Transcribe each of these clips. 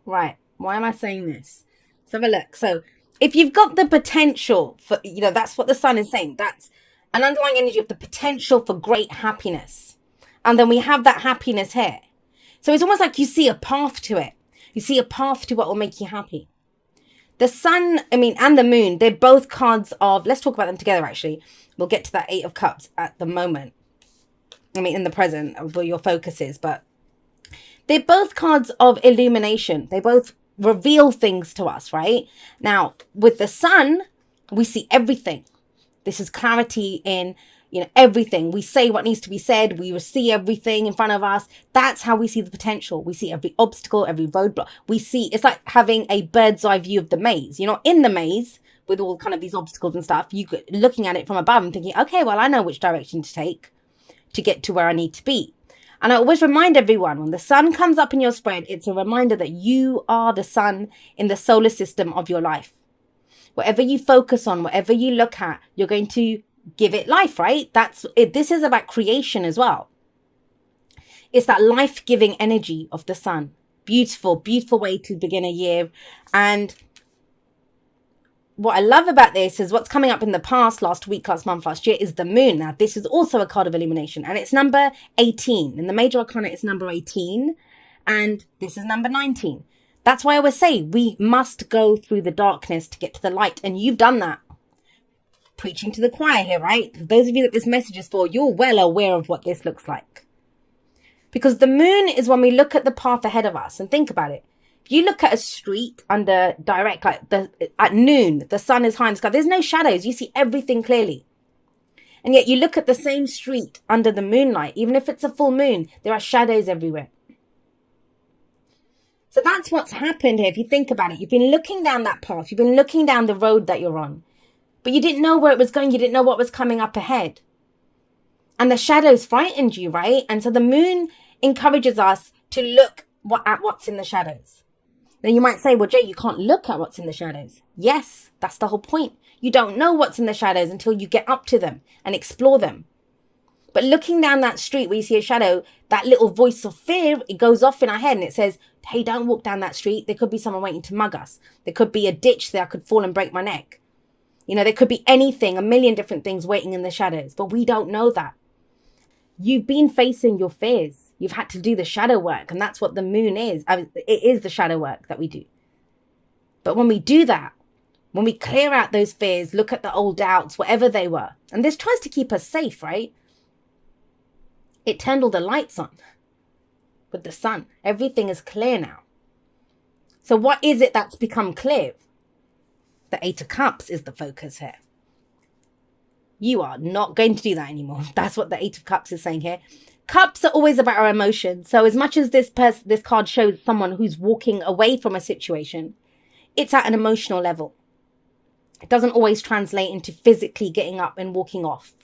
Right. Why am I saying this? Let's have a look. So, if you've got the potential for, that's what the sun is saying. That's an underlying energy of the potential for great happiness. And then we have that happiness here. So, it's almost like you see a path to it. You see a path to what will make you happy. The sun, and the moon, they're both cards of, let's talk about them together actually. We'll get to that Eight of Cups at the moment. In the present, where your focus is, but they're both cards of illumination. They both reveal things to us, right? Now, with the sun, we see everything. This is clarity in, everything. We say what needs to be said. We see everything in front of us. That's how we see the potential. We see every obstacle, every roadblock. It's like having a bird's eye view of the maze. You're not in the maze with all kind of these obstacles and stuff. You looking at it from above and thinking, okay, well, I know which direction to take to get to where I need to be. And I always remind everyone, when the sun comes up in your spread, it's a reminder that you are the sun in the solar system of your life. Whatever you focus on, whatever you look at, you're going to give it life, right? That's it. This is about creation as well. It's that life-giving energy of the sun. Beautiful, beautiful way to begin a year. And what I love about this is what's coming up in the past, last week, last month, last year, is the moon. Now, this is also a card of illumination, and it's number 18. In the major arcana, it's number 18, and this is number 19. That's why I always say we must go through the darkness to get to the light, and you've done that. Preaching to the choir here, right? Those of you that this message is for, you're well aware of what this looks like. Because the moon is when we look at the path ahead of us, and think about it. If you look at a street under direct, at noon, the sun is high in the sky. There's no shadows. You see everything clearly. And yet you look at the same street under the moonlight, even if it's a full moon, there are shadows everywhere. So that's what's happened here. If you think about it, you've been looking down that path. You've been looking down the road that you're on. But you didn't know where it was going. You didn't know what was coming up ahead. And the shadows frightened you, right? And so the moon encourages us to look at what's in the shadows. Then you might say, well, Jay, you can't look at what's in the shadows. Yes, that's the whole point. You don't know what's in the shadows until you get up to them and explore them. But looking down that street where you see a shadow, that little voice of fear, it goes off in our head and it says, hey, don't walk down that street. There could be someone waiting to mug us. There could be a ditch that I could fall and break my neck. There could be anything, a million different things waiting in the shadows. But we don't know that. You've been facing your fears. You've had to do the shadow work, and that's what the moon is. It is the shadow work that we do. But when we do that, when we clear out those fears, look at the old doubts, whatever they were, and this tries to keep us safe, right? It turned all the lights on with the sun. Everything is clear now. So what is it that's become clear? The Eight of Cups is the focus here. You are not going to do that anymore. That's what the Eight of Cups is saying here. Cups are always about our emotions. So as much as this card shows someone who's walking away from a situation, it's at an emotional level. It doesn't always translate into physically getting up and walking off.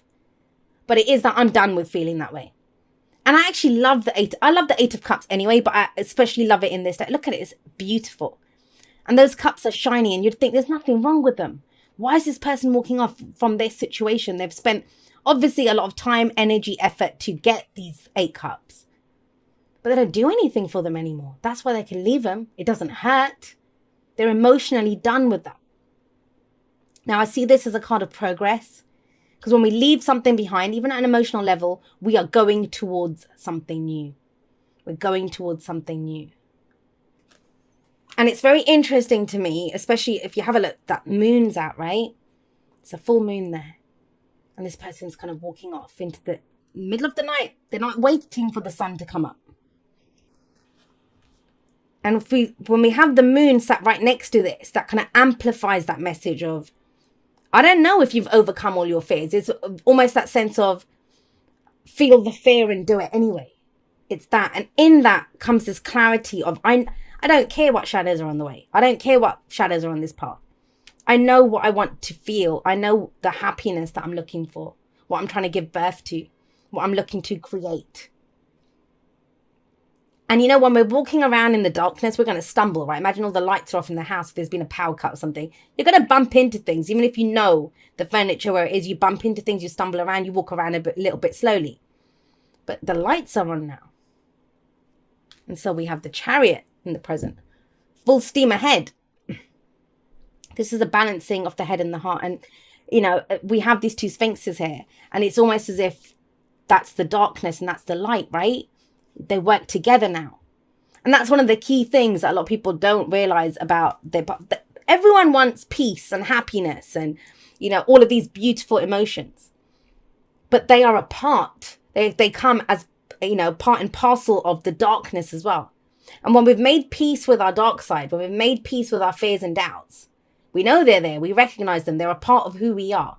But it is that I'm done with feeling that way. And I actually love the Eight. I love the Eight of Cups anyway, but I especially love it in this deck. Look at it. It's beautiful. And those cups are shiny and you'd think there's nothing wrong with them. Why is this person walking off from this situation? They've spent obviously a lot of time, energy, effort to get these 8 cups. But they don't do anything for them anymore. That's why they can leave them. It doesn't hurt. They're emotionally done with that. Now, I see this as a card of progress. Because when we leave something behind, even at an emotional level, we are going towards something new. We're going towards something new. And it's very interesting to me, especially if you have a look, that moon's out, right? It's a full moon there. And this person's kind of walking off into the middle of the night. They're not waiting for the sun to come up. And when we have the moon sat right next to this, that kind of amplifies that message of, I don't know if you've overcome all your fears. It's almost that sense of feel the fear and do it anyway. It's that. And in that comes this clarity of, I don't care what shadows are on the way. I don't care what shadows are on this path. I know what I want to feel. I know the happiness that I'm looking for, what I'm trying to give birth to, what I'm looking to create. And when we're walking around in the darkness, we're going to stumble, right? Imagine all the lights are off in the house. If there's been a power cut or something, you're going to bump into things. Even if you know the furniture where it is, you bump into things, you stumble around, you walk around a little bit slowly. But the lights are on now. And so we have the Chariot in the present. full steam ahead. This is a balancing of the head and the heart. And, we have these two sphinxes here. And it's almost as if that's the darkness and that's the light, right? They work together now. And that's one of the key things that a lot of people don't realize about everyone wants peace and happiness and, all of these beautiful emotions. But they are a part. They come as, part and parcel of the darkness as well. And when we've made peace with our dark side, when we've made peace with our fears and doubts, we know they're there. We recognize them. They're a part of who we are.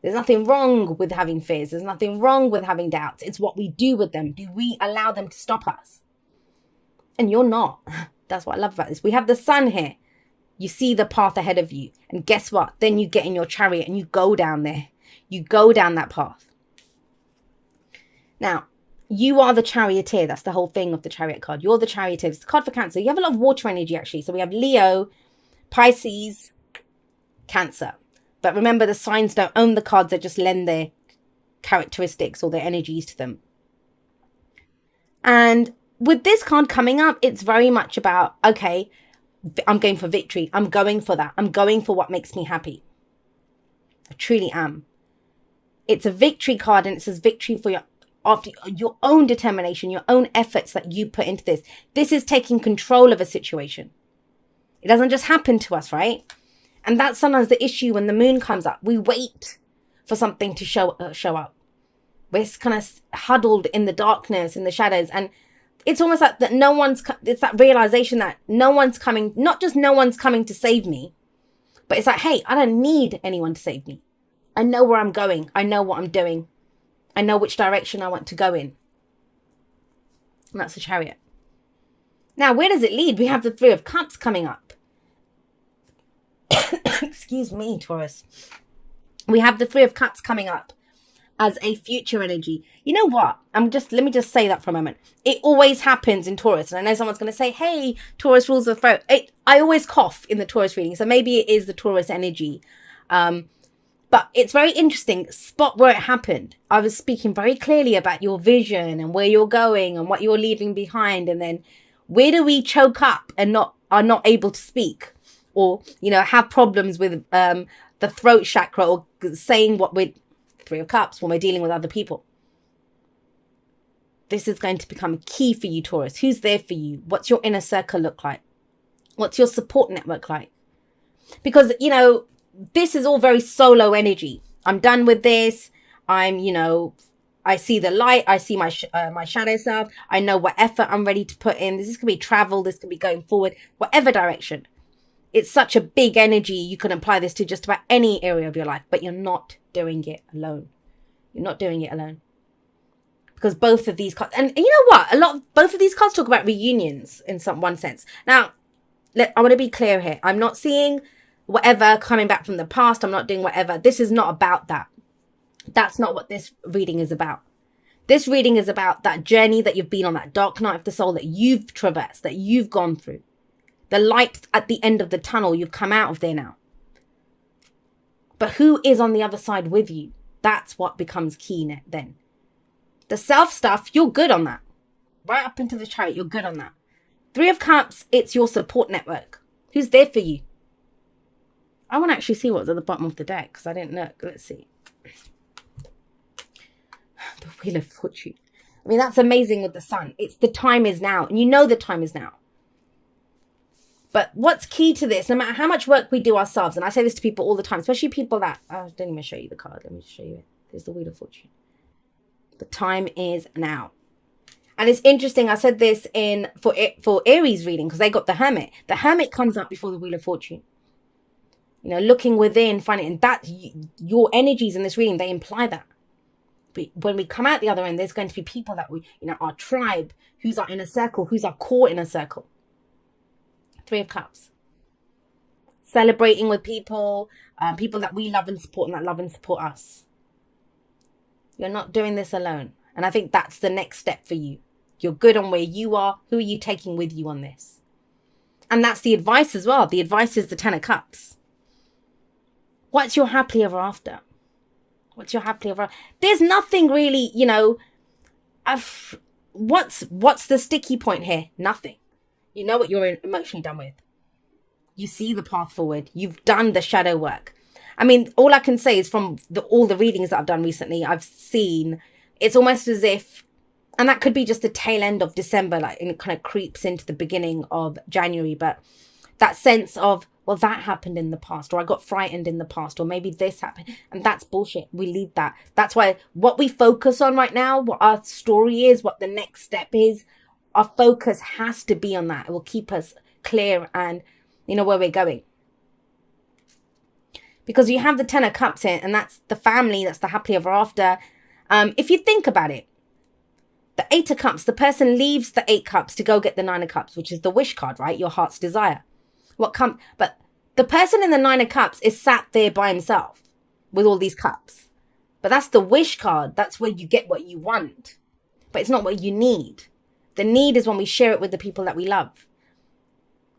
There's nothing wrong with having fears. There's nothing wrong with having doubts. It's what we do with them. Do we allow them to stop us? And you're not. That's what I love about this. We have the sun here. You see the path ahead of you. And guess what? Then you get in your chariot and you go down there. You go down that path. Now, you are the charioteer. That's the whole thing of the chariot card. You're the charioteer. It's the card for Cancer. You have a lot of water energy, actually. So we have Leo, Pisces, Cancer. But remember, the signs don't own the cards. They just lend their characteristics or their energies to them. And with this card coming up, it's very much about, okay, I'm going for victory. I'm going for that. I'm going for what makes me happy. I truly am. It's a victory card, and it says victory for your own determination, your own efforts that you put into this. This is taking control of a situation. It doesn't just happen to us, right? And that's sometimes the issue when the moon comes up. We wait for something to show up. We're kind of huddled in the darkness, in the shadows. And it's almost like that it's that realization that no one's coming, not just no one's coming to save me, but it's like, hey, I don't need anyone to save me. I know where I'm going. I know what I'm doing. I know which direction I want to go in. And that's the Chariot. Now, where does it lead? We have the Three of Cups coming up. Excuse me, Taurus. We have the Three of Cups coming up as a future energy. You know what? Let me just say that for a moment. It always happens in Taurus. And I know someone's going to say, hey, Taurus rules the throat. I always cough in the Taurus reading. So maybe it is the Taurus energy. But it's very interesting. Spot where it happened. I was speaking very clearly about your vision and where you're going and what you're leaving behind. And then where do we choke up and are not able to speak? Or, have problems with the throat chakra or saying what we're Three of Cups when we're dealing with other people. This is going to become key for you, Taurus. Who's there for you? What's your inner circle look like? What's your support network like? Because, this is all very solo energy. I'm done with this. I see the light. I see my shadow self. I know what effort I'm ready to put in. This could be travel. This could be going forward, whatever direction. It's such a big energy. You can apply this to just about any area of your life, but you're not doing it alone. You're not doing it alone. Because both of these cards, and you know what? Both of these cards talk about reunions in one sense. Now, I want to be clear here. I'm not seeing whatever coming back from the past. I'm not doing whatever. This is not about that. That's not what this reading is about. This reading is about that journey that you've been on, that dark night of the soul that you've traversed, that you've gone through. The light at the end of the tunnel, you've come out of there now. But who is on the other side with you? That's what becomes key then. The self stuff, you're good on that. Right up into the Chariot, you're good on that. Three of Cups, it's your support network. Who's there for you? I want to actually see what's at the bottom of the deck because I didn't look. Let's see. The Wheel of Fortune. I mean, that's amazing with the Sun. It's the time is now. And you know the time is now. But what's key to this, no matter how much work we do ourselves, and I say this to people all the time, especially people that, I didn't even show you the card. Let me just show you it. There's the Wheel of Fortune. The time is now. And it's interesting. I said this for Aries reading because they got the Hermit. The Hermit comes up before the Wheel of Fortune. Looking within, finding that your energies in this reading, they imply that. But when we come out the other end, there's going to be people that we, our tribe, who's our inner circle, who's our core inner circle. Three of Cups. Celebrating with people, people that we love and support and that love and support us. You're not doing this alone. And I think that's the next step for you. You're good on where you are. Who are you taking with you on this? And that's the advice as well. The advice is the Ten of Cups. What's your happily ever after? What's your happily ever after? There's nothing really, what's the sticky point here? Nothing. You know what you're emotionally done with. You see the path forward. You've done the shadow work. I mean, all I can say is from all the readings that I've done recently, I've seen it's almost as if, and that could be just the tail end of December, like, and it kind of creeps into the beginning of January. But that sense of, well, that happened in the past, or I got frightened in the past, or maybe this happened. And that's bullshit. We leave that. That's why what we focus on right now, what our story is, what the next step is, our focus has to be on that. It will keep us clear and where we're going. Because you have the Ten of Cups in, and that's the family, that's the happily ever after. If you think about it, the Eight of Cups, the person leaves the Eight Cups to go get the Nine of Cups, which is the wish card, right? Your heart's desire. But the person in the Nine of Cups is sat there by himself with all these cups. But that's the wish card. That's where you get what you want. But it's not what you need. The need is when we share it with the people that we love.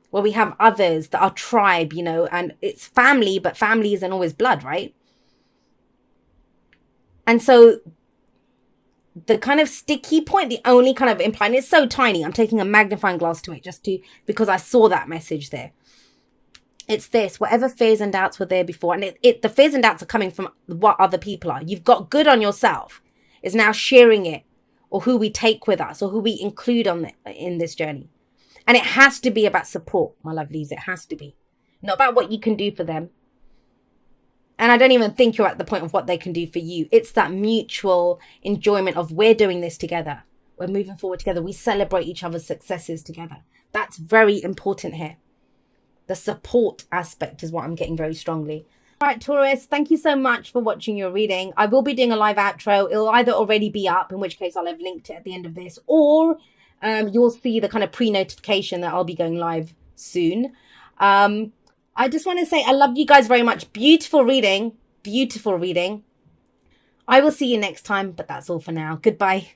Where we have others that are tribe, and it's family, but family isn't always blood, right? And so the kind of sticky point, the only kind of implying, it's so tiny. I'm taking a magnifying glass to it because I saw that message there. It's this, whatever fears and doubts were there before. And the fears and doubts are coming from what other people are. You've got good on yourself. It's now sharing it, or who we take with us, or who we include in this journey. And it has to be about support, my lovelies. It has to be. Not about what you can do for them. And I don't even think you're at the point of what they can do for you. It's that mutual enjoyment of we're doing this together. We're moving forward together. We celebrate each other's successes together. That's very important here. The support aspect is what I'm getting very strongly. All right, Taurus, thank you so much for watching your reading. I will be doing a live outro. It'll either already be up, in which case I'll have linked it at the end of this, or you'll see the kind of pre-notification that I'll be going live soon. I just want to say I love you guys very much. Beautiful reading. Beautiful reading. I will see you next time, but that's all for now. Goodbye.